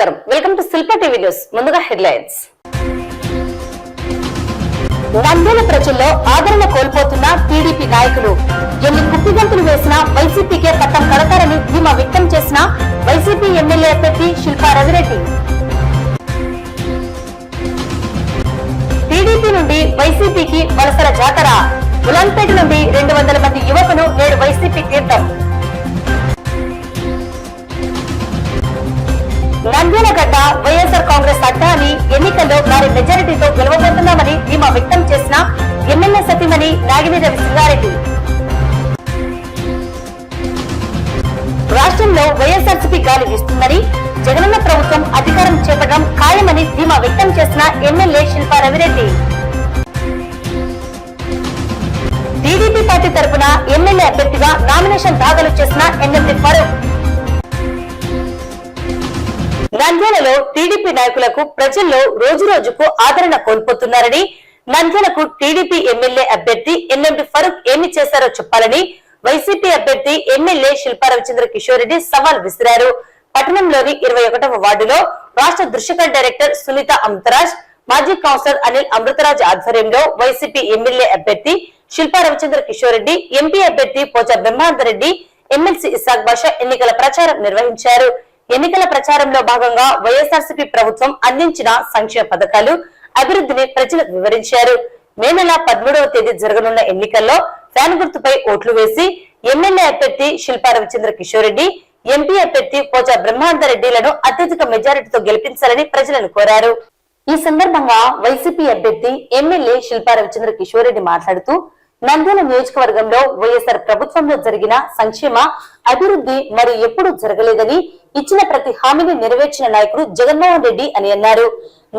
నమస్కారం, welcome to Shilpa TV news. ముందుగా headlines. Nandyal ప్రజల్లో ఆదరణ కోల్పోతున్న టీడీపీ నాయకులు. ఎన్ని కుప్పిగంతులు వేసినా వైసీపీకే పట్టం కడతారని ధీమా వ్యక్తం చేసిన వైసీపీ ఎమ్మెల్యే అభ్యర్థి శిల్పా రవిరెడ్డి. టీడీపీ నుండి వైసీపీకి వలసల జాతర. ఉలంపేట నుండి 200 మంది యువకులు నేడు వైసీపీ తీర్థం. నంద్యాల గడ్డ వైఎస్ఆర్ కాంగ్రెస్ అడ్డా అని ఎన్నికల్లో వారి మెజారిటీతో గెలవబోతున్నామని ధీమా వ్యక్తం చేసిన ఎమ్మెల్యే సతీమణి నాగిని రవి సింగారెడ్డి. రాష్ట్రంలో వైఎస్ఆర్సీపీ గాలి వీస్తుందని, జగనన్న ప్రభుత్వం అధికారం చేపట్టడం ఖాయమని ధీమా వ్యక్తం చేసిన MLA Shilpa Ravi Reddy. TDP party తరఫున ఎమ్మెల్యే అభ్యర్థిగా నామినేషన్ దాఖలు చేసిన ఎన్ఎండి ఫరూక్. నంద్యాలలో టీడీపీ నాయకులకు ప్రజల్లో రోజు రోజుకు ఆదరణ కోల్పోతున్నారని, నంద్యాలకు టీడీపీ ఎమ్మెల్యే అభ్యర్థి ఎన్ఎండి ఫరూక్ ఏమి చేశారో చెప్పాలని వైసీపీ అభ్యర్థి ఎమ్మెల్యే శిల్పా రవిచంద్ర కిషోర్ రెడ్డి సవాల్ విసిరారు. పట్టణంలోని 21వ వార్డులో రాష్ట్ర దృశ్యకళ డైరెక్టర్ సునీత అమృతరాజ్, మాజీ కౌన్సిలర్ అనిల్ అమృతరాజ్ ఆధ్వర్యంలో వైసీపీ ఎమ్మెల్యే అభ్యర్థి శిల్పా రవిచంద్ర కిషోర్ రెడ్డి, ఎంపీ అభ్యర్థి పోచా బ్రహ్మానందరెడ్డి, ఎమ్మెల్సీ ఇస్సాక్ బాషా ఎన్నికల ప్రచారం నిర్వహించారు. ఎన్నికల ప్రచారంలో భాగంగా వైఎస్ఆర్సీపీ ప్రభుత్వం అందించిన సంక్షేమ పథకాలు, అభివృద్ధిని ప్రజలకు వివరించారు. మే నెల 13వ తేదీ జరగనున్న ఎన్నికల్లో ఫ్యాన్ గుర్తుపై ఓట్లు వేసి ఎమ్మెల్యే అభ్యర్థి శిల్పా రవిచంద్ర కిషోర్ రెడ్డి, ఎంపీ అభ్యర్థి పోచా బ్రహ్మానందరెడ్డిలను అత్యధిక మెజారిటీతో గెలిపించాలని ప్రజలను కోరారు. ఈ సందర్భంగా వైసీపీ అభ్యర్థి ఎమ్మెల్యే శిల్పా రవిచంద్ర కిషోర్ రెడ్డి మాట్లాడుతూ, నంద్యాల నియోజకవర్గంలో వైఎస్ఆర్ ప్రభుత్వంలో జరిగిన సంక్షేమ అభివృద్ధి మరి ఎప్పుడూ జరగలేదని, ఇచ్చిన ప్రతి హామీని నెరవేర్చిన నాయకుడు జగన్మోహన్ రెడ్డి అని అన్నారు.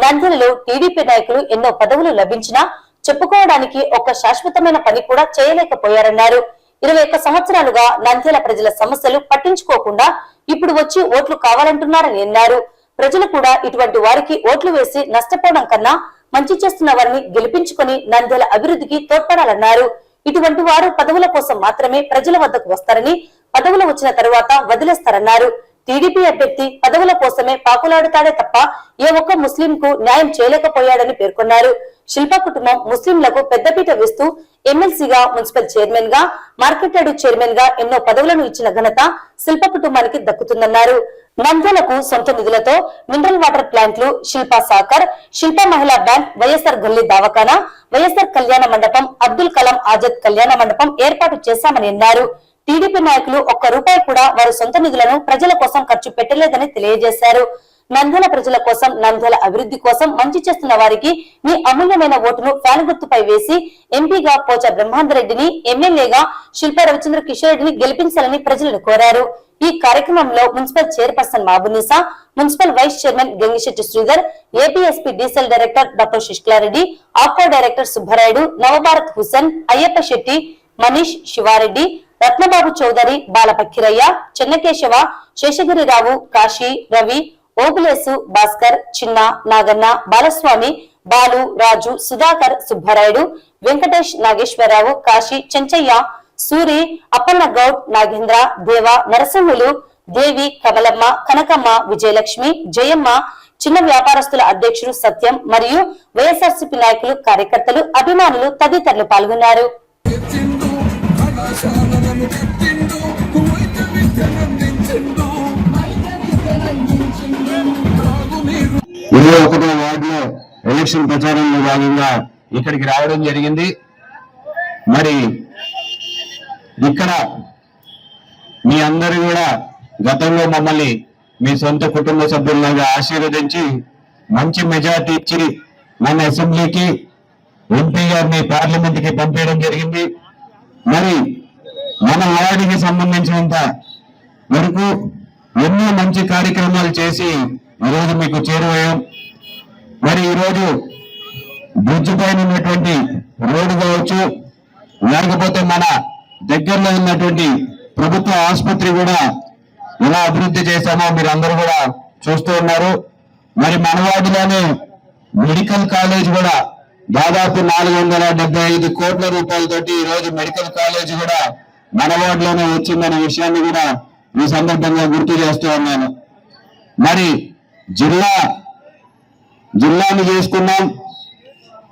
నంద్యాలలో టీడీపీ నాయకులు ఎన్నో పదవులు లభించినా చెప్పుకోవడానికి ఒక శాశ్వతమైన పని కూడా చేయలేకపోయారన్నారు. 21 సంవత్సరాలుగా నంద్యాల ప్రజల సమస్యలు పట్టించుకోకుండా ఇప్పుడు వచ్చి ఓట్లు కావాలంటున్నారని అన్నారు. ప్రజలు కూడా ఇటువంటి వారికి ఓట్లు వేసి నష్టపోవడం కన్నా మంచి చేస్తున్న వారిని గెలిపించుకొని నంద్యాల అభివృద్ధికి తోడ్పడాలన్నారు. ఇటువంటి వారు పదవుల కోసం మాత్రమే ప్రజల వద్దకు వస్తారని, పదవులు వచ్చిన తరువాత వదిలేస్తారన్నారు. టీడీపీ అభ్యర్థి పదవుల కోసమే పాకులాడుతాడే తప్ప ఏ ఒక్క ముస్లిం కు న్యాయం చేయలేకపోయాడని పేర్కొన్నారు. శిల్పా కుటుంబం ముస్లింలకు పెద్దపీట వేస్తూ ఎమ్మెల్సీగా, మున్సిపల్ చైర్మన్ గా, మార్కెట్ యార్డు చైర్మన్ గా ఎన్నో పదవులను ఇచ్చిన ఘనత శిల్పా కుటుంబానికి దక్కుతుందన్నారు. నంద్యాలకు సొంత నిధులతో మినరల్ వాటర్ ప్లాంట్లు, శిల్పా సాకర్, శిల్పా మహిళా బ్యాంక్, వైఎస్ఆర్ గల్లీ దవాఖానా, వైఎస్ఆర్ కళ్యాణ మండపం, అబ్దుల్ కలాం ఆజాద్ కళ్యాణ మండపం ఏర్పాటు చేశామని అన్నారు. టీడీపీ నాయకులు ఒక్క రూపాయి కూడా వారి సొంత నిధులను ప్రజల కోసం ఖర్చు పెట్టలేదని తెలియజేశారు. నంద్యాల ప్రజల కోసం, నంద్యాల అభివృద్ధి కోసం మంచి చేస్తున్న వారికి మీ అమూల్యమైన ఓటును ఫ్యాన్ గుర్తుపై వేసి ఎంపీగా పోచా బ్రహ్మానందరెడ్డిని, ఎమ్మెల్యేగా శిల్పా రవిచంద్ర కిషోర్ రెడ్డిని గెలిపించాలని ప్రజలను కోరారు. ఈ కార్యక్రమంలో municipal chairperson Mahabunisa, municipal vice chairman Gangishetti Sridhar, APSP DCL director doctor Shishkalareddy, Apco director Subbarayudu, Navabharat Hussain, Ayyappa Shetty, Manish, Sivareddy, Ratnababu Chowdary, Balapakkirayya, Chennakesava, Seshagirirao, Kasi, Ravi, Ogulesu, Bhaskar, Chinna, Naganna, Balaswamy, Balu, రాజు, సుధాకర్, సుబ్బరాయుడు, వెంకటేష్, నాగేశ్వరరావు, కాశీ, చెంచయ్య, సూరి, అప్పన్న గౌడ్, నాగేంద్ర, దేవ, నరసింహులు, దేవి, కమలమ్మ, కనకమ్మ, విజయలక్ష్మి, జయమ్మ, చిన్న వ్యాపారస్తుల అధ్యక్షుడు సత్యం మరియు వైఎస్ఆర్సీపీ నాయకులు, కార్యకర్తలు, అభిమానులు తదితరులు పాల్గొన్నారు. 21వ వార్డులో ఎలక్షన్ ప్రచారంలో భాగంగా ఇక్కడికి రావడం జరిగింది. మరి ఇక్కడ మీ అందరూ కూడా గతంలో మమ్మల్ని మీ సొంత కుటుంబ సభ్యుల్లాగా ఆశీర్వదించి మంచి మెజార్టీ ఇచ్చి మన అసెంబ్లీకి, ఎంపీ గారిని పార్లమెంట్ కి పంపించడం జరిగింది. మరి మన వార్డుకి సంబంధించినంత వరకు ఎన్నో మంచి కార్యక్రమాలు చేసి ఈరోజు మీకు చేరువయ్యాం. మరి ఈరోజు బ్రిడ్జ్ పైన ఉన్నటువంటి రోడ్డు కావచ్చు, లేకపోతే మన దగ్గరలో ఉన్నటువంటి ప్రభుత్వ ఆసుపత్రి కూడా ఎలా అభివృద్ధి చేశామో మీరు అందరూ కూడా చూస్తూ ఉన్నారు. మరి మన వార్డులోనే మెడికల్ కాలేజ్ కూడా దాదాపు 475 కోట్ల రూపాయలతోటి ఈ రోజు మెడికల్ కాలేజ్ కూడా మన వార్డులోనే వచ్చిందనే విషయాన్ని కూడా ఈ సందర్భంగా గుర్తు చేస్తూ ఉన్నాను. మరి జిల్లాని చేసుకున్నాం.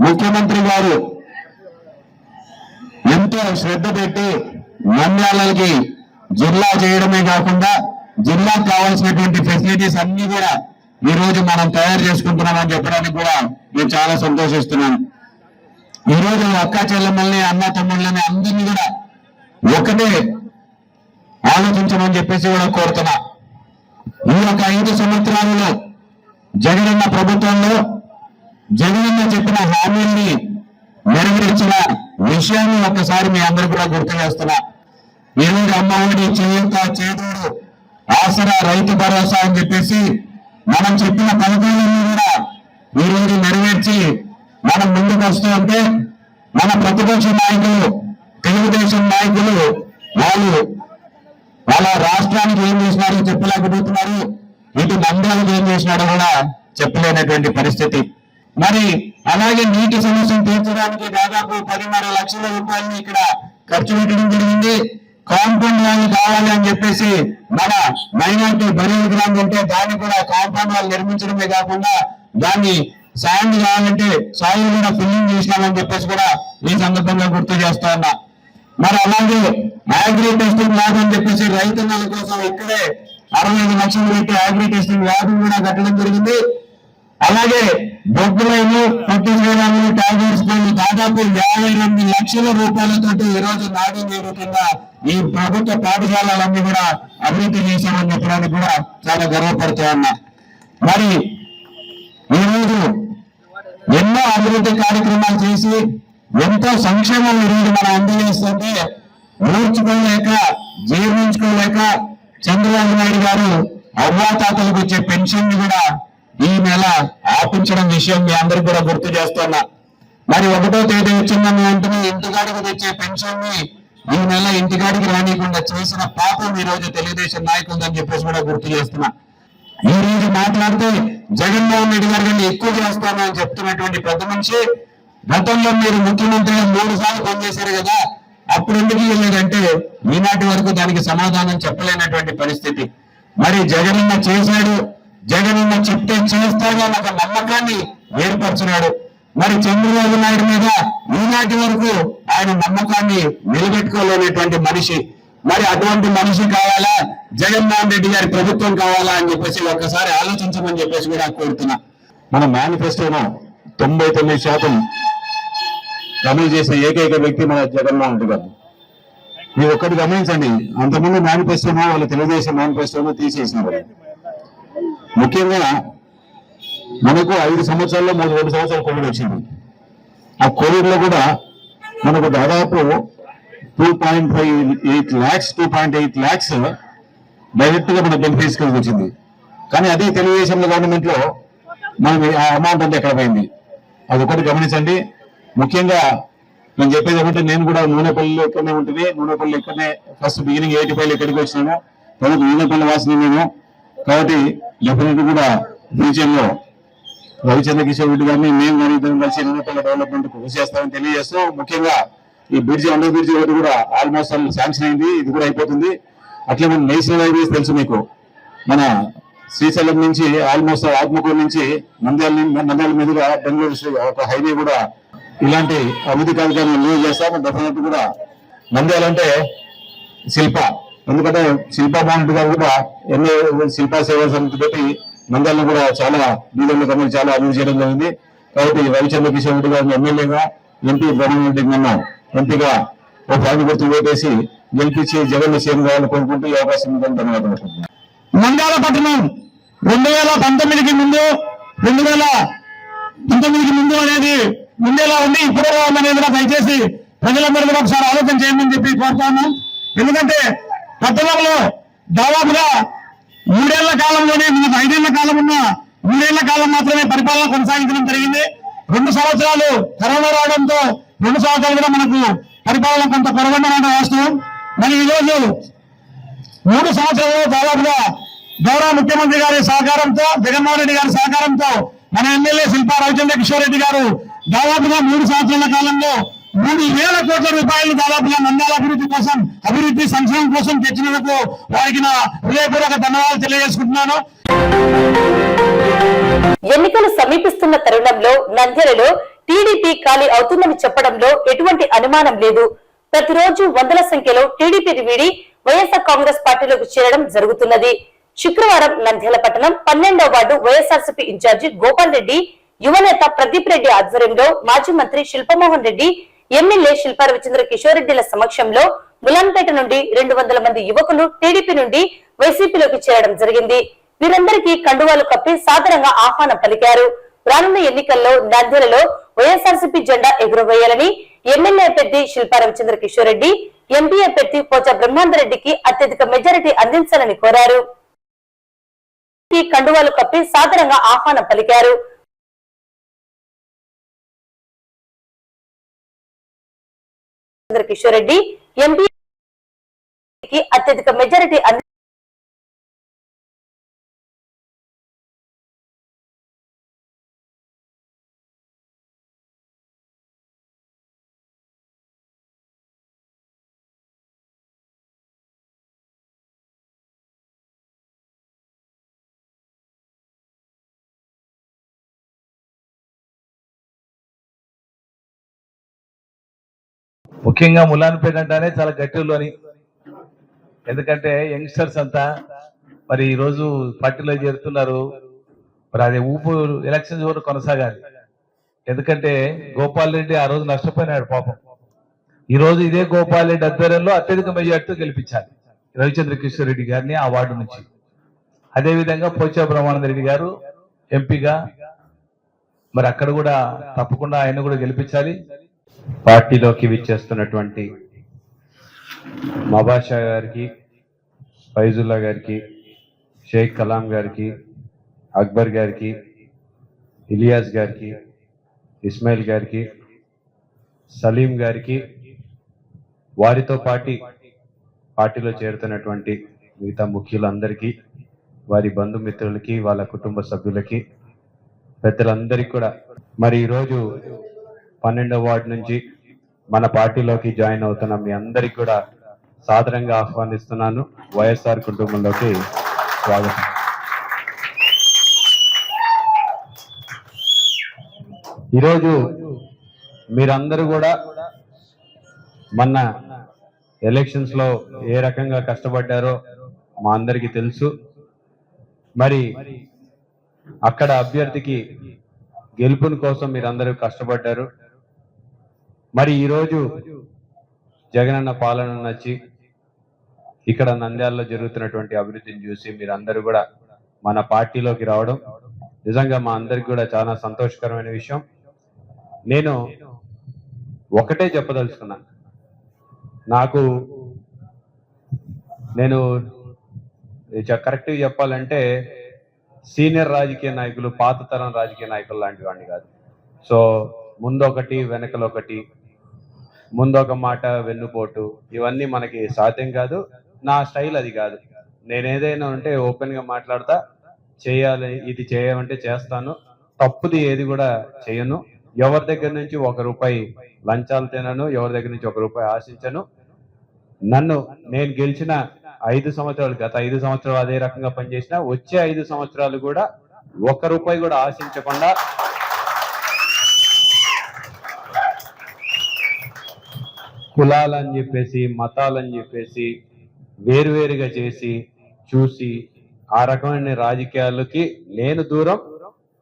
ముఖ్యమంత్రి గారు ఎంతో శ్రద్ధ పెట్టి నంద్యాలకి జిల్లా చేయడమే కాకుండా జిల్లాకు కావాల్సినటువంటి ఫెసిలిటీస్ అన్ని కూడా ఈ రోజు మనం తయారు చేసుకుంటున్నామని చెప్పడానికి కూడా నేను చాలా సంతోషిస్తున్నాను. ఈ రోజు అక్క చెల్లెమ్మల్ని అన్న తమ్ముళ్ళని అందరినీ కూడా ఒకటే ఆలోచించమని చెప్పేసి కూడా కోరుతున్నా. ఈ యొక్క 5 సంవత్సరాలలో జగనన్న ప్రభుత్వంలో జగనన్న చెప్పిన హామీల్ని నెరవేర్చిన విషయాన్ని ఒక్కసారి మీ అందరూ కూడా గుర్తు చేస్తున్నా. ఈ రోజు అమ్మఒడి, చేయూత, చేదోడు, ఆసరా, రైతు భరోసా అని చెప్పేసి మనం చెప్పిన పథకాలన్నీ కూడా ఈ రోజు నెరవేర్చి మనం ముందుకు వస్తూ ఉంటే మన ప్రతిపక్ష నాయకులు, తెలుగుదేశం నాయకులు వాళ్ళ రాష్ట్రానికి ఏం చేసినారో చెప్పలేకపోతున్నారు, ఇటు నంద్యాలకు ఏం చేసినారో కూడా చెప్పలేనటువంటి పరిస్థితి. మరి అలాగే నీటి సమస్యను తీర్చడానికి దాదాపు 10.5 లక్షల రూపాయలని ఇక్కడ ఖర్చు పెట్టడం జరిగింది. కాంపౌండ్ వాళ్ళు కావాలి అని చెప్పేసి మన మైనార్టీ బరియల్ గ్రామం ఉంటే దాన్ని కూడా కాంపౌండ్ వాళ్ళు నిర్మించడమే కాకుండా దాన్ని శాండ్ కావాలంటే సాయిల్ కూడా ఫిల్లింగ్ చేసినామని చెప్పేసి కూడా ఈ సందర్భంగా గుర్తు చేస్తా ఉన్నా. మరి అలాగే అగ్రి టెస్టింగ్ ల్యాబ్ అని చెప్పేసి రైతన్నల కోసం ఇక్కడే 65 లక్షలు పెట్టి అగ్రి టెస్టింగ్ ల్యాబ్ కూడా కట్టడం జరిగింది. అలాగే బొగ్గులైన పట్టించడానికి టాబ్లెట్స్ దాదాపు 52 లక్షల రూపాయలతో ఈ రోజు నాడు నేడు కింద ఈ ప్రభుత్వ పాఠశాలలన్నీ కూడా అభివృద్ధి చేశామని చెప్పడానికి కూడా చాలా గర్వపడుతూ ఉన్నా. మరి ఈరోజు ఎన్నో అభివృద్ధి కార్యక్రమాలు చేసి ఎంతో సంక్షేమం ఈరోజు మనం అందజేస్తుంటే ఊర్చుకోలేక జీర్ణించుకోలేక చంద్రబాబు నాయుడు గారు అవ్వాతాతలకు వచ్చే పెన్షన్ ని కూడా ఈ నెల ఆపించడం విషయం మీ అందరికి కూడా గుర్తు చేస్తున్నా. మరి 1వ తేదీ వచ్చిందని వెంటనే ఇంటికాడికి తెచ్చే పెన్షన్ ని ఈ నెల ఇంటికాడికి రానియకుండా చేసిన పాపం ఈ రోజు తెలుగుదేశం నాయకులని చెప్పేసి కూడా గుర్తు చేస్తున్నా. ఈ రోజు మాట్లాడితే జగన్మోహన్ రెడ్డి గారు కంటే ఎక్కువ చేస్తాను అని చెప్తున్నటువంటి పెద్ద మనిషి, గతంలో మీరు ముఖ్యమంత్రిగా 3 సార్లు పనిచేశారు కదా, అప్పుడు ఎందుకు వెళ్ళేదంటే ఈనాటి వరకు దానికి సమాధానం చెప్పలేనటువంటి పరిస్థితి. మరి జగనన్న చేశాడు, జగనన్న చెప్తే చేస్తాడు అన్న నమ్మకాన్ని ఏర్పరచున్నాడు. మరి చంద్రబాబు నాయుడు మీద ఈనాటి వరకు ఆయన నమ్మకాన్ని నిలబెట్టుకోలేనటువంటి మనిషి. మరి అటువంటి మనిషి కావాలా, జగన్మోహన్ రెడ్డి గారి ప్రభుత్వం కావాలా అని చెప్పేసి ఒక్కసారి ఆలోచించమని చెప్పేసి కూడా కోరుతున్నా. మన మేనిఫెస్టోను 99% అమలు చేసిన ఏకైక వ్యక్తి మన జగన్మోహన్ రెడ్డి గారు. మీరు ఒక్కటి గమనించండి, అంతకుముందు మేనిఫెస్టోను వాళ్ళ తెలుగుదేశం మేనిఫెస్టోను తీసేసినారు. ముఖ్యంగా మనకు 5 సంవత్సరాల్లో 2 సంవత్సరాలు కోవిడ్ వచ్చింది. ఆ కోవిడ్ లో కూడా మనకు దాదాపు 2.8 lakhs డైరెక్ట్ గా మన బెనిఫిట్స్ కింద వచ్చింది. కానీ అదే తెలుగుదేశం గవర్నమెంట్ లో మనం ఆ అమౌంట్ అంతా ఎక్కడ పోయింది అది ఒకటి గమనించండి. ముఖ్యంగా నేను చెప్పేది ఏమంటే, నేను కూడా నూనెపల్లిలో ఇక్కడనే ఉంటుంది, నూనెపల్లి ఇక్కడనే ఫస్ట్ బిగినింగ్ 85 ఇక్కడికి వచ్చినాను, తర్వాత నూనెపల్లి వాసిని నేను. కాబట్టి డెఫినెట్ కూడా ఫ్యూచర్ లో రవిచంద్ర కిషోర్ రెడ్డి గారిని మేము కానీ ఇద్దరం కలిసి నూనెపల్లి డెవలప్మెంట్ కృషి చేస్తామని తెలియజేస్తూ, ముఖ్యంగా ఈ బ్రిడ్జ్ అండర్ బ్రిడ్జ్ ఒకటి కూడా ఆల్మోస్ట్ శాంక్షన్ అయింది, ఇది కూడా అయిపోతుంది. అట్లే మన నేషనల్ హైవేస్ తెలుసు మీకు, మన శ్రీశైలం నుంచి ఆల్మోస్ట్ ఆత్మకూరు నుంచి నంద్యాల మీదుగా బెంగళూరు ఒక హైవే కూడా ఇలాంటి అభివృద్ధి కార్యక్రమాలు రిలీజ్ చేస్తాం. డెఫినెట్ కూడా నంద్యాల అంటే శిల్ప, ఎందుకంటే శిల్పా బాండ్ గారు కూడా ఎన్నో శిల్పా సేవా సమితి పెట్టి నంద్యాలను కూడా చాలా బీదర్ల కమిటీ చాలా అభివృద్ధి చేయడం జరిగింది. కాబట్టి రవిచంద్ర కిషోర్ రెడ్డి గారిని ఎమ్మెల్యేగా, ఎంపీ బ్రహ్మారెడ్డి నన్ను ఎంపీగా ఒక ఫ్యామిలీ గుర్తు ఓటేసి గెలిపించి జగన్ సీఎం కావాలని కోరుకుంటూ ఈ అవకాశం ఉందని ధన్యవాదాలు. నంద్యాల పట్టణం 2019కి ముందు 2019కి ముందు అనేది ముందేలా ఉంది, ఇప్పుడేలా ఉందనేది కూడా దయచేసి ప్రజలందరూ కూడా ఒకసారి ఆలోచన చేయమని చెప్పి కోరుతాను. ఎందుకంటే పట్టణంలో దాదాపుగా 3 ఏళ్ల కాలంలోనే మనకు 5 ఏళ్ల కాలం ఉన్న 3 ఏళ్ల కాలం మాత్రమే పరిపాలన కొనసాగించడం జరిగింది. 2 సంవత్సరాలు కరోనా రావడంతో 2 సంవత్సరాలు కూడా మనకు పరిపాలన కొంత కొరగొండడం వాస్తవం. మరి ఈ రోజు 3 సంవత్సరాలు దాదాపుగా గౌరవ ముఖ్యమంత్రి గారి సహకారంతో, జగన్మోహన్ రెడ్డి గారి సహకారంతో మన ఎమ్మెల్యే శిల్పా రవిచంద్ర కిషోర్ రెడ్డి గారు దాదాపుగా 3 సంవత్సరాల కాలంలో 3,000 కోట్ల రూపాయలు దాదాపుగా నంద్యాల అభివృద్ధి కోసం, అభివృద్ధి సంక్షేమం కోసం తెచ్చినందుకు వారికి నా హృదయపూర్వక ధన్యవాదాలు తెలియజేసుకుంటున్నాను. ఎన్నికలు సమీపిస్తున్న తరుణంలో నంద్యాలలో టీడీపీ ఖాళీ అవుతుందని చెప్పడంలో ఎటువంటి అనుమానం లేదు. ప్రతిరోజు వందల సంఖ్యలో టీడీపీని వీడి వైఎస్ఆర్ కాంగ్రెస్ పార్టీలోకి చేరడం జరుగుతున్నది. శుక్రవారం నంద్యాల పట్టణం 12వ వార్డు వైఎస్ఆర్సీపీ ఇన్ఛార్జి గోపాల్ రెడ్డి, యువనేత ప్రదీప్ రెడ్డి ఆధ్వర్యంలో మాజీ మంత్రి శిల్పమోహన్ రెడ్డి, ఎమ్మెల్యే శిల్పా రవిచంద్ర కిషోర్ రెడ్డిల సమక్షంలో ములాన్పేట నుండి 200 మంది యువకులు టీడీపీ నుండి వైసీపీలోకి చేరడం జరిగింది. వీరందరికీ కండువాలు కప్పి సాదరంగా ఆహ్వానం పలికారు. రానున్న ఎన్నికల్లో నంద్యాలలో వైఎస్ఆర్సీపీ జెండా ఎగురవేయాలని ఎమ్మెల్యే అభ్యర్థి శిల్పా రవిచంద్ర కిషోర్ రెడ్డి, ఎంపీ అభ్యర్థి పోచా బ్రహ్మాందరెడ్డికి అత్యధిక మెజారిటీ అందించాలని కోరారు. కండువాలు కప్పి సాదరంగా ఆహ్వానం పలికారు. కిషోర్ రెడ్డి ఎంపీకి అత్యధిక మెజారిటీ ముఖ్యంగా ములాన్పేట అంటానే చాలా గట్టిలోని, ఎందుకంటే యంగ్స్టర్స్ అంతా మరి ఈ రోజు పార్టీలో చేరుతున్నారు. మరి అది ఊపు ఎలక్షన్స్ వరకు కొనసాగాలి. ఎందుకంటే గోపాల్ రెడ్డి ఆ రోజు నష్టపోయినాడు పాపం. ఈ రోజు ఇదే గోపాల్ రెడ్డి ఆధ్వర్యంలో అత్యధిక మెజార్టీతో గెలిపించాలి రవిచంద్ర కిషోర్ రెడ్డి గారిని ఆ వార్డు నుంచి. అదేవిధంగా పోచా బ్రహ్మానంద రెడ్డి గారు ఎంపీగా మరి అక్కడ కూడా తప్పకుండా ఆయన కూడా గెలిపించాలి. పార్టీలోకి విచ్చేస్తున్నటువంటి మబాషా గారికి, ఫైజుల్లా గారికి, షేక్ కలాం గారికి, అక్బర్ గారికి, ఇలియాస్ గారికి, ఇస్మాయిల్ గారికి, సలీం గారికి, వారితో పార్టీలో చేరుతున్నటువంటి మిగతా ముఖ్యులందరికీ, వారి బంధుమిత్రులకి, వాళ్ళ కుటుంబ సభ్యులకి, పెద్దలందరికీ కూడా మరి ఈరోజు 12వ వార్డు నుంచి మన పార్టీలోకి జాయిన్ అవుతున్న మీ అందరికి కూడా సాదరంగా ఆహ్వానిస్తున్నాను. వైఎస్ఆర్ కుటుంబంలోకి స్వాగతం. ఈరోజు మీరందరూ కూడా మొన్న ఎలక్షన్స్ లో ఏ రకంగా కష్టపడ్డారో మా అందరికీ తెలుసు. మరి అక్కడ అభ్యర్థికి గెలుపుని కోసం మీరందరూ కష్టపడ్డారు. మరి ఈరోజు జగనన్న పాలన నచ్చి ఇక్కడ నంద్యాలలో జరుగుతున్నటువంటి అభివృద్ధిని చూసి మీరందరూ కూడా మన పార్టీలోకి రావడం నిజంగా మా అందరికి కూడా చాలా సంతోషకరమైన విషయం. నేను ఒకటే చెప్పదలుచుకున్నాను. నేను కరెక్ట్గా చెప్పాలంటే సీనియర్ రాజకీయ నాయకులు, పాత తరం రాజకీయ నాయకులు లాంటి వాడిని కాదు. సో ముందొకటి వెనకలొకటి, ముందొక మాట వెన్నుపోటు, ఇవన్నీ మనకి సాధ్యం కాదు. నా స్టైల్ అది కాదు. నేను ఏదైనా ఉంటే ఓపెన్ గా మాట్లాడతా, చేయాలి ఇది చేయమంటే చేస్తాను, తప్పుది ఏది కూడా చేయను. ఎవరి దగ్గర నుంచి ₹1 లంచాలు తినను, ఎవరి దగ్గర నుంచి ₹1 ఆశించను. నేను గెలిచిన 5 సంవత్సరాలు, గత 5 సంవత్సరాలు అదే రకంగా పనిచేసిన, వచ్చే 5 సంవత్సరాలు కూడా ₹1 కూడా ఆశించకుండా కులాలని చెప్పేసి, మతాలని చెప్పేసి వేరువేరుగా చేసి చూసి ఆ రకమైన రాజకీయాలకి నేను దూరం.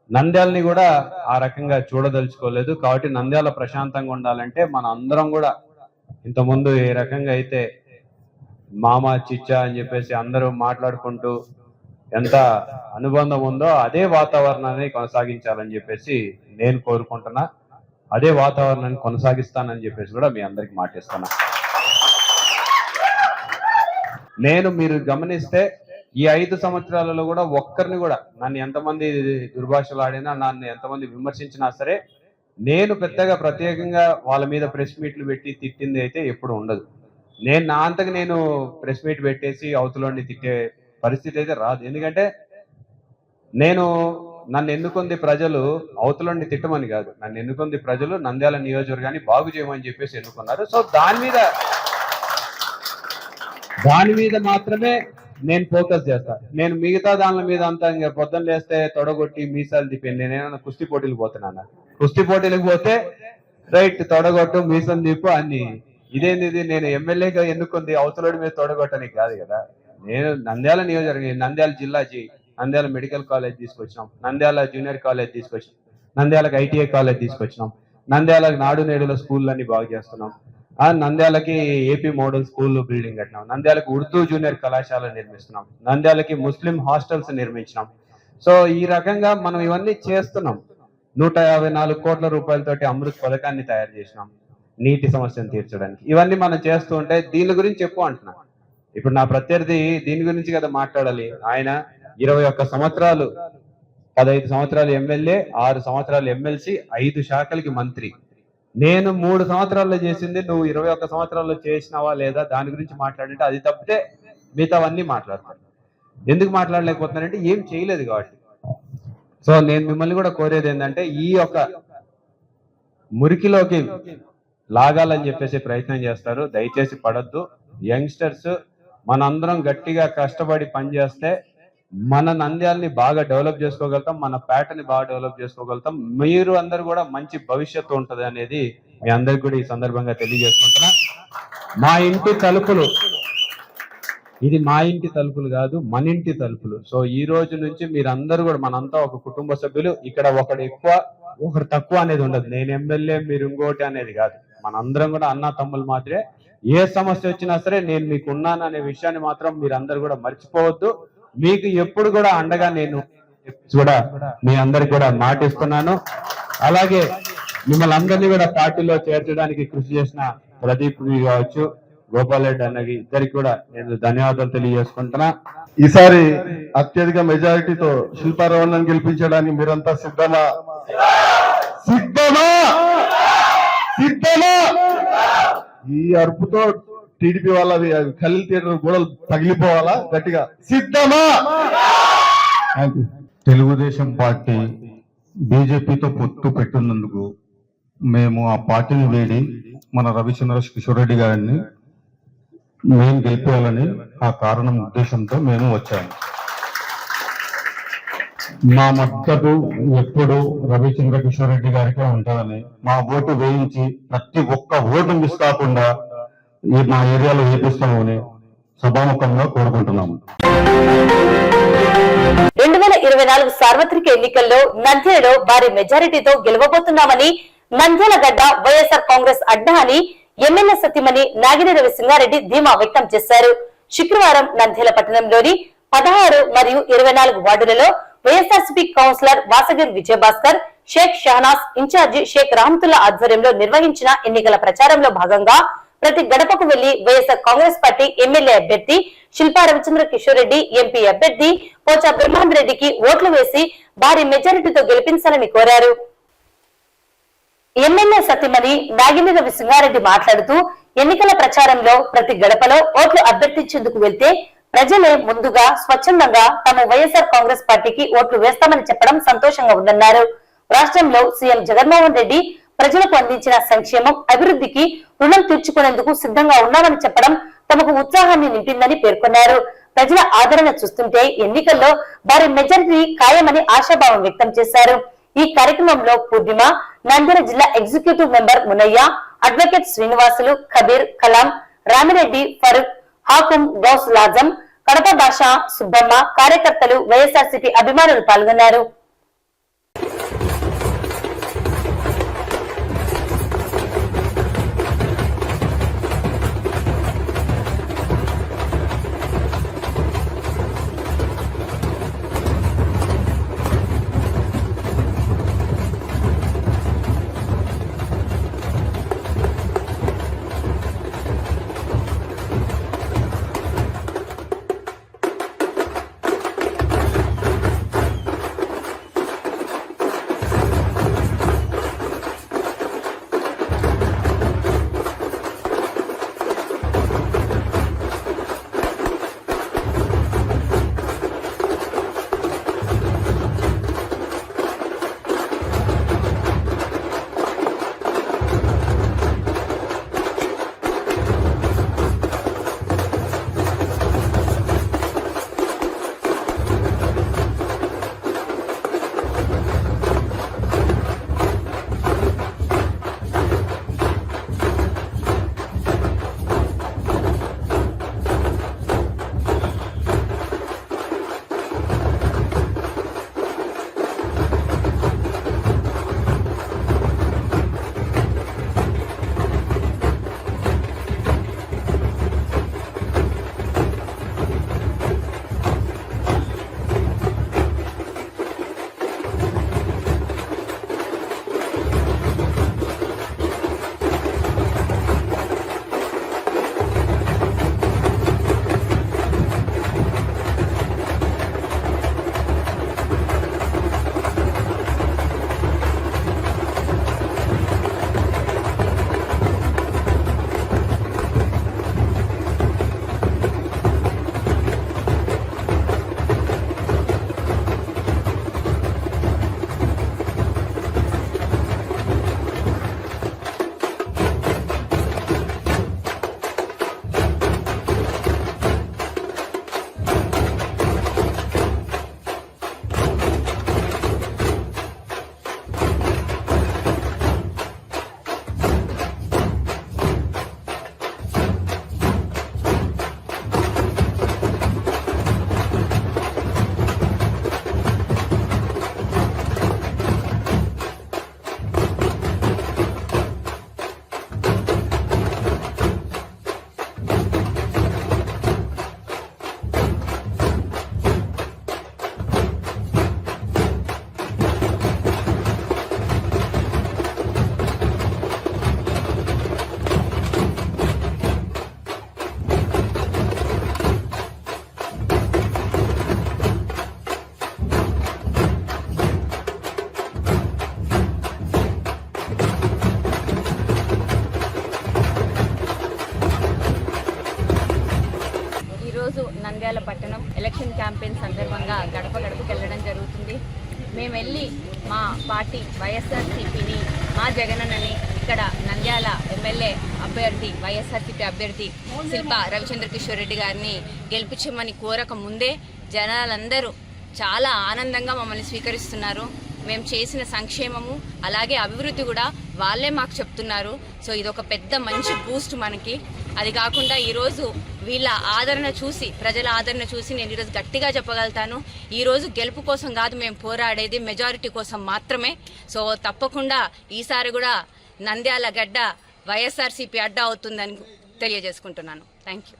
నంద్యాలని కూడా ఆ రకంగా చూడదలుచుకోలేదు. కాబట్టి నంద్యాల ప్రశాంతంగా ఉండాలంటే మన అందరం కూడా ఇంతకుముందు ఏ రకంగా అయితే మామ చిచ్చా అని చెప్పేసి అందరూ మాట్లాడుకుంటూ ఎంత అనుబంధం ఉందో అదే వాతావరణాన్ని కొనసాగించాలని చెప్పేసి నేను కోరుకుంటున్నా. అదే వాతావరణాన్ని కొనసాగిస్తానని చెప్పేసి కూడా మీ అందరికి మాటిస్తున్నా. మీరు గమనిస్తే ఈ 5 సంవత్సరాలలో కూడా ఒక్కరిని కూడా నన్ను ఎంతమంది దుర్భాషలు ఆడినా, నన్ను ఎంతమంది విమర్శించినా సరే నేను పెద్దగా ప్రత్యేకంగా వాళ్ళ మీద ప్రెస్ మీట్లు పెట్టి తిట్టింది అయితే ఎప్పుడు ఉండదు. నా అంతకు నేను ప్రెస్ మీట్ పెట్టేసి అవతలని తిట్టే పరిస్థితి అయితే రాదు. ఎందుకంటే నన్ను ఎన్నుకుంది ప్రజలు అవతలని తిట్టమని కాదు, నన్ను ఎన్నుకుంది ప్రజలు నంద్యాల నియోజకవర్గాన్ని బాగు చేయమని చెప్పేసి ఎన్నుకున్నారు. సో దాని మీద మాత్రమే నేను ఫోకస్ చేస్తా. నేను మిగతా దాని మీద అంతా ఇంకా పొద్దున్న లేస్తే తొడగొట్టి మీసాలు తిప్పాను. నేనేమన్నా కుస్తీ పోటీలకు పోతున్నానా? కుస్తీ పోటీలకు పోతే రైట్ తొడగొట్టు మీసం తిప్పు అన్ని. ఇదేంది ఇది? నేను ఎమ్మెల్యేగా ఎన్నుకుంది అవతలడి మీద తొడగొట్టడానికి కాదు కదా. నేను నంద్యాల నియోజకవర్గం, నంద్యాల జిల్లా నంద్యాల మెడికల్ కాలేజ్ తీసుకొచ్చినాం, నంద్యాల జూనియర్ కాలేజ్ తీసుకొచ్చినాం, నంద్యాలకు ఐటీఐ కాలేజ్ తీసుకొచ్చినాం, నంద్యాలకు నాడు నేడుల స్కూళ్ళన్నీ బాగు చేస్తున్నాం, నంద్యాలకి ఏపీ మోడల్ స్కూల్ బిల్డింగ్ కట్టినాం, నంద్యాలకు ఉర్దూ జూనియర్ కళాశాల నిర్మిస్తున్నాం, నంద్యాలకి ముస్లిం హాస్టల్స్ నిర్మించినాం. సో ఈ రకంగా మనం ఇవన్నీ చేస్తున్నాం. 154 కోట్ల రూపాయలతోటి అమృత్ పథకాన్ని తయారు చేసినాం నీటి సమస్యను తీర్చడానికి. ఇవన్నీ మనం చేస్తూ ఉంటే దీని గురించి ఎక్కువ అంటున్నా. ఇప్పుడు నా ప్రత్యర్థి దీని గురించి కదా మాట్లాడాలి. ఆయన 21 సంవత్సరాలు, 15 సంవత్సరాలు ఎమ్మెల్యే, 6 సంవత్సరాలు ఎమ్మెల్సీ, 5 శాఖలకి మంత్రి. నేను 3 సంవత్సరాల్లో చేసింది నువ్వు 21 సంవత్సరాల్లో చేసినావా లేదా దాని గురించి మాట్లాడంటే అది తప్పితే మిగతావన్నీ మాట్లాడతాను. ఎందుకు మాట్లాడలేకపోతున్నానంటే ఏం చేయలేదు కాబట్టి. సో నేను మిమ్మల్ని కూడా కోరేది ఏంటంటే ఈ యొక్క మురికిలోకి లాగాలని చెప్పేసి ప్రయత్నం చేస్తారు, దయచేసి పడద్దు. యంగ్స్టర్స్ మనందరం గట్టిగా కష్టపడి పనిచేస్తే మన నంద్యాలని బాగా డెవలప్ చేసుకోగలుగుతాం, మన పేటని బాగా డెవలప్ చేసుకోగలుగుతాం. మీరు అందరు కూడా మంచి భవిష్యత్తు ఉంటుంది అనేది మీ అందరికి కూడా ఈ సందర్భంగా తెలియజేసుకుంటున్నా. మా ఇంటి తలుపులు, ఇది మా ఇంటి తలుపులు కాదు, మన ఇంటి తలుపులు. సో ఈ రోజు నుంచి మీరందరూ కూడా, మనంతా ఒక కుటుంబ సభ్యులు. ఇక్కడ ఒకడు ఎక్కువ ఒకరు తక్కువ అనేది ఉండదు. నేను ఎమ్మెల్యే మీరు ఇంకోటి అనేది కాదు. మనందరం కూడా అన్న తమ్ములు మాత్రమే. ఏ సమస్య వచ్చినా సరే నేను మీకు ఉన్నాను అనే విషయాన్ని మాత్రం మీరందరూ కూడా మర్చిపోవద్దు. మీకు ఎప్పుడు కూడా అండగా నేను కూడా మీ అందరికి కూడా మాటిస్తున్నాను. అలాగే మిమ్మల్ని అందరినీ కూడా పార్టీలో చేర్చడానికి కృషి చేసిన ప్రదీప్ కావచ్చు, గోపాల్ రెడ్డి అన్నకి ఇద్దరికి కూడా నేను ధన్యవాదాలు తెలియజేసుకుంటున్నా. ఈసారి అత్యధిక మెజారిటీతో శిల్పారావులను గెలిపించడానికి మీరంతా సిద్ధమా? సిద్ధమా? సిద్ధమా? ఈ అరుపుతో టీడీపీ వాళ్ళ ఖలీల్ థియేటర్ గోడలు పగిలిపోవాలా? గట్టిగా సిద్ధమా? తెలుగుదేశం పార్టీ బీజేపీతో పొత్తు పెట్టినందుకు మేము ఆ పార్టీని వేడి మన రవిచంద్ర కిషోర్ రెడ్డి గారిని మేము గెలిపేయాలని ఆ కారణం ఉద్దేశంతో మేము వచ్చాము. మా మద్దతు ఎప్పుడు రవిచంద్ర కిషోర్ రెడ్డి గారికే ఉంటుందని మా ఓటు వేయించి ప్రతి ఒక్క ఓటు మిస్ కాకుండా మా ఏరియాలో వేపిస్తామని సభాముఖంగా కోరుకుంటున్నాము. 2024 సార్వత్రిక ఎన్నికల్లో నంద్యాలలో భారీ మెజారిటీతో గెలవబోతున్నామని నంద్యాల గడ్డ వైఎస్ఆర్ కాంగ్రెస్ అడ్డా అని ఎమ్మెల్యే సతీమణి నాగిని రవి సింగారెడ్డి ధీమా వ్యక్తం చేశారు. శుక్రవారం నంద్యాల పట్టణంలోని 16 మరియు 24 వార్డులలో వైఎస్ఆర్సీపీ కౌన్సిలర్ వాసగిరి విజయభాస్కర్, షేక్ షహనాజ్, ఇన్ఛార్జి షేక్ రహమతుల్లా ఆధ్వర్యంలో నిర్వహించిన ఎన్నికల ప్రచారంలో భాగంగా ప్రతి గడపకు వెళ్లి వైఎస్ఆర్ కాంగ్రెస్ పార్టీ ఎమ్మెల్యే అభ్యర్థి శిల్పా రవిచంద్ర కిషోర్ రెడ్డి, ఎంపీ అభ్యర్థి పోచా బ్రహ్మాండ్ రెడ్డికి ఓట్లు వేసి భారీ మెజారిటీతో గెలిపించాలని కోరారు. ఎమ్మెల్యే సతీమణి నాగిని రవి సింగారెడ్డి మాట్లాడుతూ ఎన్నికల ప్రచారంలో ప్రతి గడపలో ఓట్లు అభ్యర్థించేందుకు వెళ్తే ప్రజలే ముందుగా స్వచ్ఛందంగా తమ వైఎస్ఆర్ కాంగ్రెస్ పార్టీకి ఓట్లు వేస్తామని చెప్పడం సంతోషంగా ఉందన్నారు. రాష్ట్రంలో సీఎం జగన్మోహన్ రెడ్డి ప్రజలకు అందించిన సంక్షేమం, అభివృద్ధికి రుణం తీర్చుకునేందుకు సిద్ధంగా ఉన్నామని చెప్పడం తమకు ఉత్సాహాన్ని నింపిందని పేర్కొన్నారు. ప్రజల ఆదరణ చూస్తుంటే ఎన్నికల్లో భారీ మెజారిటీ ఖాయమని ఆశాభావం వ్యక్తం చేశారు. ఈ కార్యక్రమంలో పూర్ణిమ, నంద్యాల జిల్లా executive member Munayya, advocate Srinivasulu, Kabir, Kalam, Ramireddy, Farooq, Hakum, Ghouse Lazam, Kadapa Basha, Subbamma, కార్యకర్తలు, వైఎస్ఆర్సీపీ అభిమానులు పాల్గొన్నారు. ఈరోజు నంద్యాల పట్టణం ఎలక్షన్ క్యాంపెయిన్ సందర్భంగా గడప గడపకి వెళ్ళడం జరుగుతుంది. మేము వెళ్ళి మా పార్టీ వైఎస్ఆర్సీపీని, మా జగనన్నని ఇక్కడ నంద్యాల ఎమ్మెల్యే అభ్యర్థి వైఎస్ఆర్సీపీ అభ్యర్థి శిల్ప రవిచంద్ర కిషోర్ రెడ్డి గారిని గెలిపించమని కోరక ముందే జనాలందరూ చాలా ఆనందంగా మమ్మల్ని స్వీకరిస్తున్నారు. మేము చేసిన సంక్షేమము అలాగే అభివృద్ధి కూడా వాళ్ళే మాకు చెప్తున్నారు. సో ఇది ఒక పెద్ద మంచి బూస్ట్ మనకి. అది కాకుండా ఈరోజు వీళ్ళ ఆదరణ చూసి, ప్రజల ఆదరణ చూసి నేను ఈరోజు గట్టిగా చెప్పగలుగుతాను, ఈరోజు గెలుపు కోసం కాదు మేము పోరాడేది, మెజారిటీ కోసం మాత్రమే. సో తప్పకుండా ఈసారి కూడా నంద్యాల గడ్డ వైఎస్ఆర్సీపీ అడ్డా అవుతుందని తెలియజేసుకుంటున్నాను. Thank you.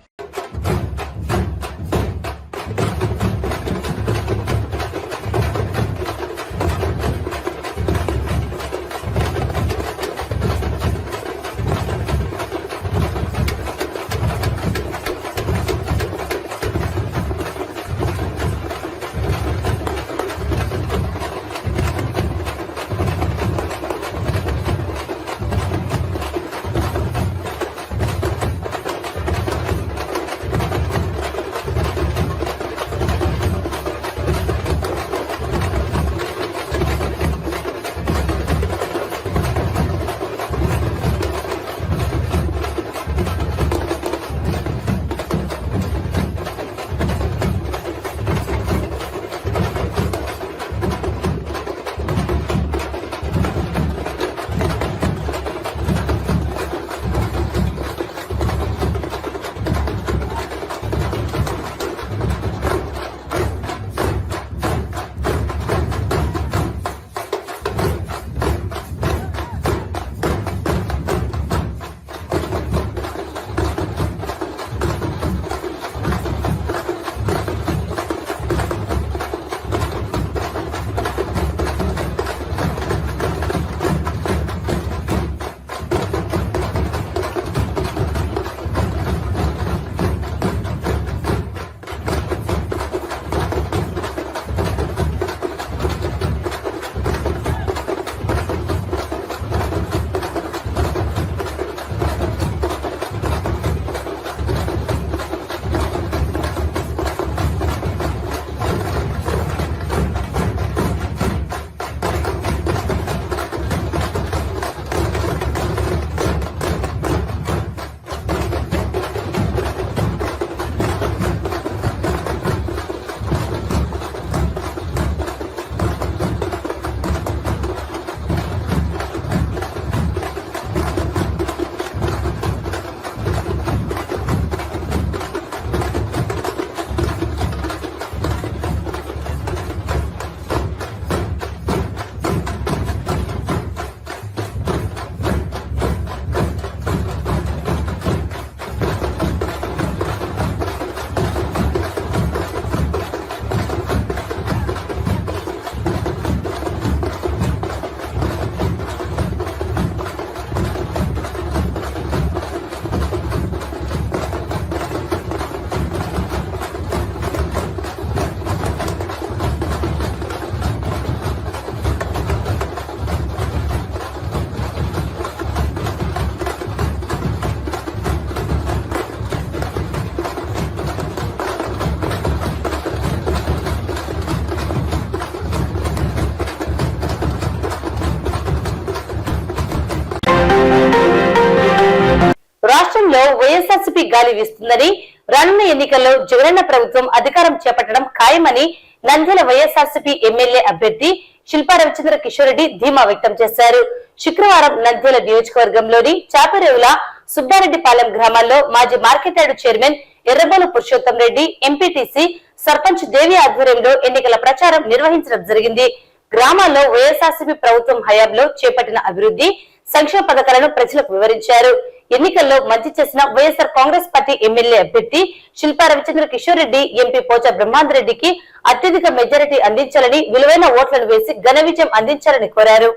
రాష్ట్రంలో వైఎస్ఆర్సీపీ గాలి వీస్తుందని, రానున్న ఎన్నికల్లో జగనన్న ప్రభుత్వం అధికారం చేపట్టడం ఖాయమని నంద్యాల వైఎస్ఆర్సీపీ ఎమ్మెల్యే అభ్యర్థి శిల్పా రవిచంద్ర కిషోర్ రెడ్డి ధీమా వ్యక్తం చేశారు. శుక్రవారం నంద్యాల నియోజకవర్గంలోని చాపరేవుల సుబ్బారెడ్డిపాలెం గ్రామాల్లో మాజీ market yard chairman Errabolu Purushottam Reddy, MPTC sarpanch Devi ఆధ్వర్యంలో ఎన్నికల ప్రచారం నిర్వహించడం జరిగింది. గ్రామాల్లో వైఎస్ఆర్సీపీ ప్రభుత్వం హయాంలో చేపట్టిన అభివృద్ధి సంక్షేమ పథకాలను ప్రజలకు వివరించారు. ఎన్నికల్లో మంచి చేసిన వైఎస్ఆర్ కాంగ్రెస్ పార్టీ ఎమ్మెల్యే అభ్యర్థి శిల్పా రవిచంద్ర కిషోర్ రెడ్డి, ఎంపీ పోచా బ్రహ్మాందరెడ్డికి అత్యధిక మెజారిటీ అందించాలని, విలువైన ఓట్లను వేసి ఘన విజయం అందించాలని కోరారు.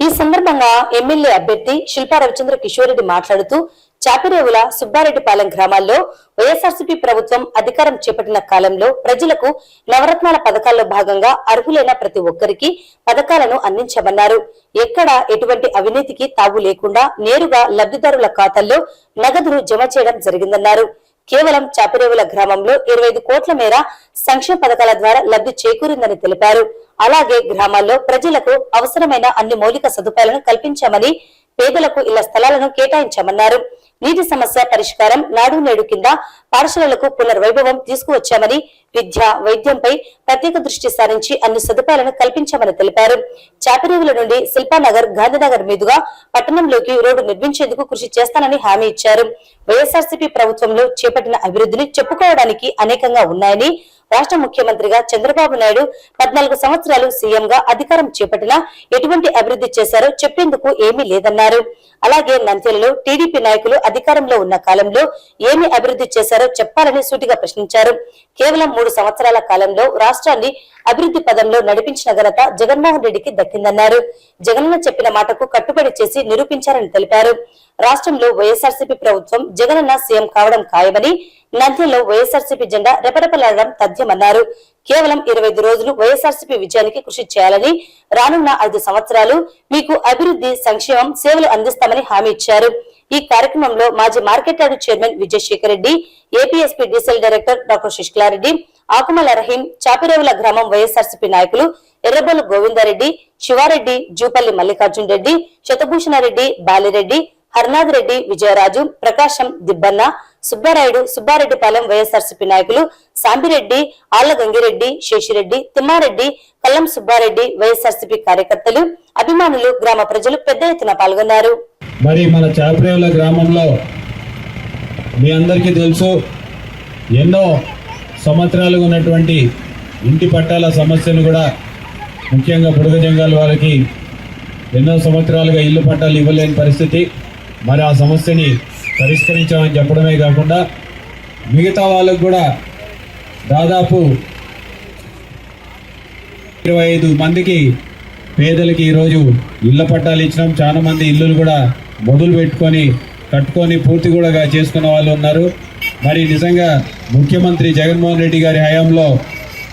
ఈ సందర్భంగా ఎమ్మెల్యే అభ్యర్థి శిల్పా రవిచంద్ర కిషోర్ రెడ్డి మాట్లాడుతూ, చాపిరేవుల సుబ్బారెడ్డిపాలెం గ్రామాల్లో వైఎస్ఆర్సీపీ ప్రభుత్వం అధికారం చేపట్టిన కాలంలో ప్రజలకు నవరత్నాల పథకాల్లో భాగంగా అర్హులైన ప్రతి ఒక్కరికి పథకాలను అందించమన్నారు. ఎక్కడ ఎటువంటి అవినీతికి తావు లేకుండా నేరుగా లబ్ధిదారుల ఖాతాల్లో నగదును జమ చేయడం జరిగిందన్నారు. కేవలం చాపిరేవుల గ్రామంలో 25 కోట్ల మేర సంక్షేమ పథకాల ద్వారా లబ్ధి చేకూరిందని తెలిపారు. అలాగే గ్రామాల్లో ప్రజలకు అవసరమైన అన్ని మౌలిక సదుపాయాలను కల్పించామని, పేదలకు ఇళ్ల స్థలాలను కేటాయించామన్నారు. నీటి సమస్య పరిష్కారం, నాడు నేడు కింద పాఠశాలలకు పునర్వైభవం తీసుకువచ్చామని, విద్య, వైద్యంపై ప్రత్యేక దృష్టి సారించి అన్ని సదుపాయాలను కల్పించామని తెలిపారు. చాపిరేవుల నుండి శిల్పానగర్, గాంధీనగర్ మీదుగా పట్టణంలోకి రోడ్డు నిర్మించేందుకు కృషి చేస్తానని హామీ ఇచ్చారు. వైఎస్ఆర్సీపీ ప్రభుత్వంలో చేపట్టిన అభివృద్ధిని చెప్పుకోవడానికి అనేకంగా ఉన్నాయని, రాష్ట్ర ముఖ్యమంత్రిగా చంద్రబాబు నాయుడు 14 సంవత్సరాలు సీఎంగా అధికారం చేపట్టినా ఎటువంటి అభివృద్ధి చేశారో చెప్పేందుకు ఏమీ లేదన్నారు. అలాగే నంద్యాలలో టీడీపీ నాయకులు అధికారంలో ఉన్న కాలంలో ఏమి అభివృద్ధి చేశారో చెప్పాలని సూటిగా ప్రశ్నించారు. కేవలం 3 సంవత్సరాల కాలంలో రాష్ట్రాన్ని అభివృద్ధి పదంలో నడిపించిన ఘనత జగన్మోహన్ రెడ్డికి దక్కిందన్నారు. జగనన్న చెప్పిన మాటకు కట్టుబడి చేసి నిరూపించారని తెలిపారు. రాష్ట్రంలో వైఎస్ఆర్సీపీ ప్రభుత్వం జగనన్న సీఎం కావడం ఖాయమని, నంద్యాలలో వైఎస్ఆర్సీపీ జెండా రెపరెపలాడడం తథ్యమన్నారు. కేవలం 25 రోజులు వైఎస్ఆర్సీపీ విజయానికి కృషి చేయాలని, రానున్న 5 సంవత్సరాలు మీకు అభివృద్ధి, సంక్షేమం, సేవలు అందిస్తామని హామీ ఇచ్చారు. ఈ కార్యక్రమంలో మాజీ market yard chairman Vijayasekhar Reddy, APSP DCL director doctor Sasikalareddy, Akumala Rahim, Chapirevula గ్రామం వైఎస్ఆర్సీపీ నాయకులు ఎర్రబోలు గోవిందారెడ్డి, శివారెడ్డి, జూపల్లి మల్లికార్జున్ రెడ్డి, శతభూషణారెడ్డి, బాలిరెడ్డి, హర్నాథ్ రెడ్డి, విజయరాజు, ప్రకాశం, దిబ్బన్న, సుబ్బారాయుడు, సుబ్బారెడ్డిపాలెం వైఎస్ఆర్సీపీ నాయకులు సాంబిరెడ్డి, ఆళ్ల గంగిరెడ్డి, శేషిరెడ్డి, తిమ్మారెడ్డి, కల్లం సుబ్బారెడ్డి, వైఎస్ఆర్సీపీ కార్యకర్తలు, అభిమానులు, గ్రామ ప్రజలు పెద్ద ఎత్తున పాల్గొన్నారు. మరి మన చాపిరేవుల గ్రామంలో మీ అందరికీ తెలుసు, ఎన్నో సంవత్సరాలుగా ఉన్నటువంటి ఇంటి పట్టాల సమస్యను కూడా, ముఖ్యంగా బుడగ జంగాల వారికి ఎన్నో సంవత్సరాలుగా ఇల్లు పట్టాలు ఇవ్వలేని పరిస్థితి. మరి ఆ సమస్యని పరిష్కరించామని చెప్పడమే కాకుండా మిగతా వాళ్ళకు కూడా దాదాపు 25 మందికి పేదలకి ఈరోజు ఇళ్ల పట్టాలు ఇచ్చినాం. చాలా మంది ఇల్లులు కూడా మొదలు పెట్టుకొని కట్టుకొని పూర్తి కూడా చేసుకున్న వాళ్ళు ఉన్నారు. మరి నిజంగా ముఖ్యమంత్రి జగన్మోహన్ రెడ్డి గారి హయాంలో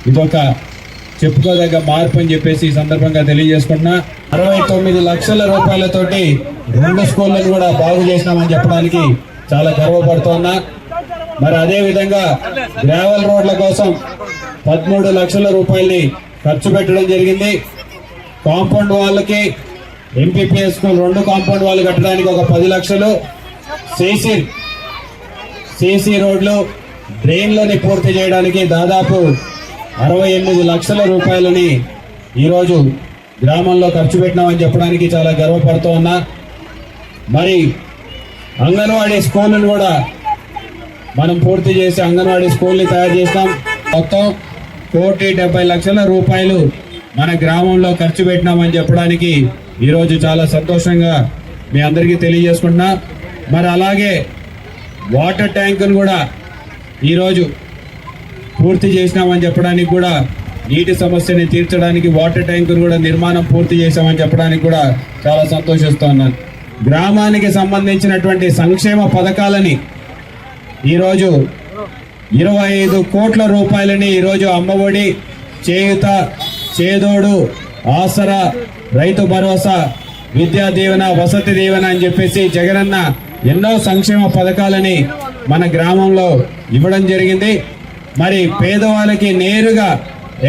ఇదొక చెప్పుకోదగ్గ మార్పు అని చెప్పేసి ఈ సందర్భంగా తెలియజేసుకుంటున్నా. 69 లక్షల రూపాయలతోటి 2 స్కూళ్లను కూడా బాగు చేసినామని చెప్పడానికి చాలా గర్వపడుతున్నా. మరి అదే విధంగా గ్రావెల్ రోడ్ల కోసం 13 లక్షల రూపాయలని ఖర్చు పెట్టడం జరిగింది. కాంపౌండ్ వాళ్ళకి ఎంపీపీఎస్ స్కూల్ 2 కాంపౌండ్ వాళ్ళు కట్టడానికి ఒక 10 లక్షలు, సిసి రోడ్లు, డ్రైన్లని పూర్తి చేయడానికి దాదాపు 68 లక్షల రూపాయలని ఈరోజు గ్రామంలో ఖర్చు పెట్టినామని చెప్పడానికి చాలా గర్వపడుతూ ఉన్నా. మరి అంగన్వాడీ స్కూళ్ళను కూడా మనం పూర్తి చేసి అంగన్వాడీ స్కూల్ని తయారు చేస్తాం. మొత్తం 1,70,00,000 రూపాయలు మన గ్రామంలో ఖర్చు పెట్టినామని చెప్పడానికి ఈరోజు చాలా సంతోషంగా మీ అందరికీ తెలియజేసుకుంటున్నా. మరి అలాగే వాటర్ ట్యాంకును కూడా ఈరోజు పూర్తి చేసినామని చెప్పడానికి కూడా, నీటి సమస్యని తీర్చడానికి వాటర్ ట్యాంకును కూడా నిర్మాణం పూర్తి చేశామని చెప్పడానికి కూడా చాలా సంతోషిస్తూ ఉన్నాను. గ్రామానికి సంబంధించినటువంటి సంక్షేమ పథకాలని ఈరోజు 25 కోట్ల రూపాయలని ఈరోజు అమ్మఒడి, చేయుత, చేదోడు, ఆసరా, రైతు భరోసా, విద్యా దీవెన, వసతి దీవెన అని చెప్పేసి జగనన్న ఎన్నో సంక్షేమ పథకాలని మన గ్రామంలో ఇవ్వడం జరిగింది. మరి పేదవాళ్ళకి నేరుగా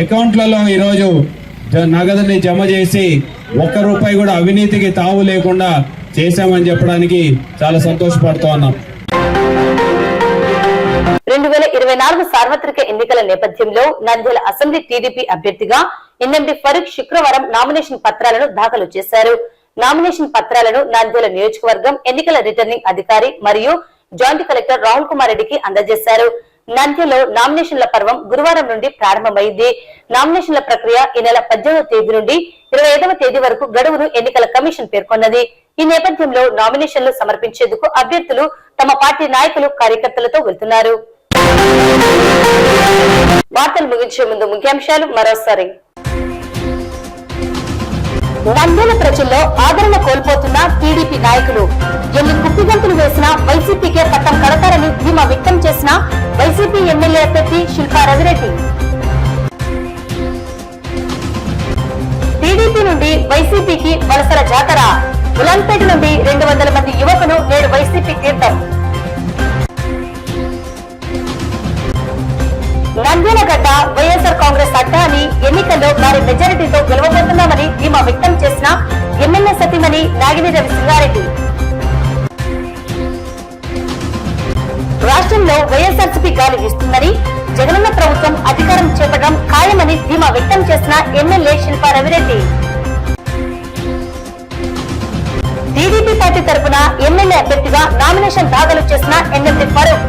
అకౌంట్లలో ఈరోజు నగదుని జమ చేసి 1 రూపాయి కూడా అవినీతికి తావు లేకుండా చేశామని చెప్పడానికి చాలా సంతోషపడుతూ ఉన్నాం. 2024 సార్వత్రిక ఎన్నికల నేపథ్యంలో నంద్యాల అసెంబ్లీ టీడీపీ అభ్యర్థిగా ఎన్ఎండి ఫరూక్ శుక్రవారం నామినేషన్ పత్రాలను దాఖలు చేశారు. నామినేషన్ పత్రాలను నంద్యాల నియోజకవర్గం ఎన్నికల రిటర్నింగ్ అధికారి మరియు జాయింట్ కలెక్టర్ రాహుల్ కుమార్ రెడ్డికి అందజేశారు. నంద్యాలలో నామినేషన్ల పర్వం గురువారం నుండి ప్రారంభమైంది. నామినేషన్ల ప్రక్రియ ఈ నెల 18వ తేదీ నుండి 25వ తేదీ వరకు గడువును ఎన్నికల కమిషన్ పేర్కొన్నది. ఈ నేపథ్యంలో నామినేషన్లు సమర్పించేందుకు అభ్యర్థులు తమ పార్టీ నాయకులు కార్యకర్తలతో వెళ్తున్నారు. వార్తలు ముగించే ముందు ముఖ్యాంశాలు మరోసారి. నంద్యాల ప్రజల్లో ఆదరణ కోల్పోతున్న టీడీపీ నాయకులు ఎన్ని కుప్పిగంతులు వేసినా వైసీపీకే పట్టం కడతారని ధీమా వ్యక్తం చేసిన వైసీపీ ఎమ్మెల్యే అభ్యర్థి శిల్పా రవిరెడ్డి. టీడీపీ నుండి వైసీపీకి వలసల జాతర. ఉలంపేట నుండి 200 మంది యువకులు నేడు వైసీపీ తీర్థం. నంద్యాల గడ్డ వైఎస్ఆర్ కాంగ్రెస్ అడ్డా అని ఎన్నికల్లో భారీ మెజారిటీతో గెలవబోతున్నామని ధీమా వ్యక్తం చేసిన ఎమ్మెల్యే సతీమణి నాగిని రవి సింగారెడ్డి. రాష్ట్రంలో వైఎస్ఆర్సీపీ గాలి వీస్తుందని జగనన్న ప్రభుత్వం అధికారం చేపట్టడం ఖాయమని ధీమా వ్యక్తం చేసిన MLA Shilpa Ravi Reddy. TDP party తరఫున ఎమ్మెల్యే అభ్యర్థిగా నామినేషన్ దాఖలు చేసిన ఎన్ఎండి ఫరూక్.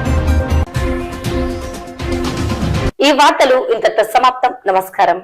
ఈ వార్తలు ఇంతటితో సమాప్తం. నమస్కారం.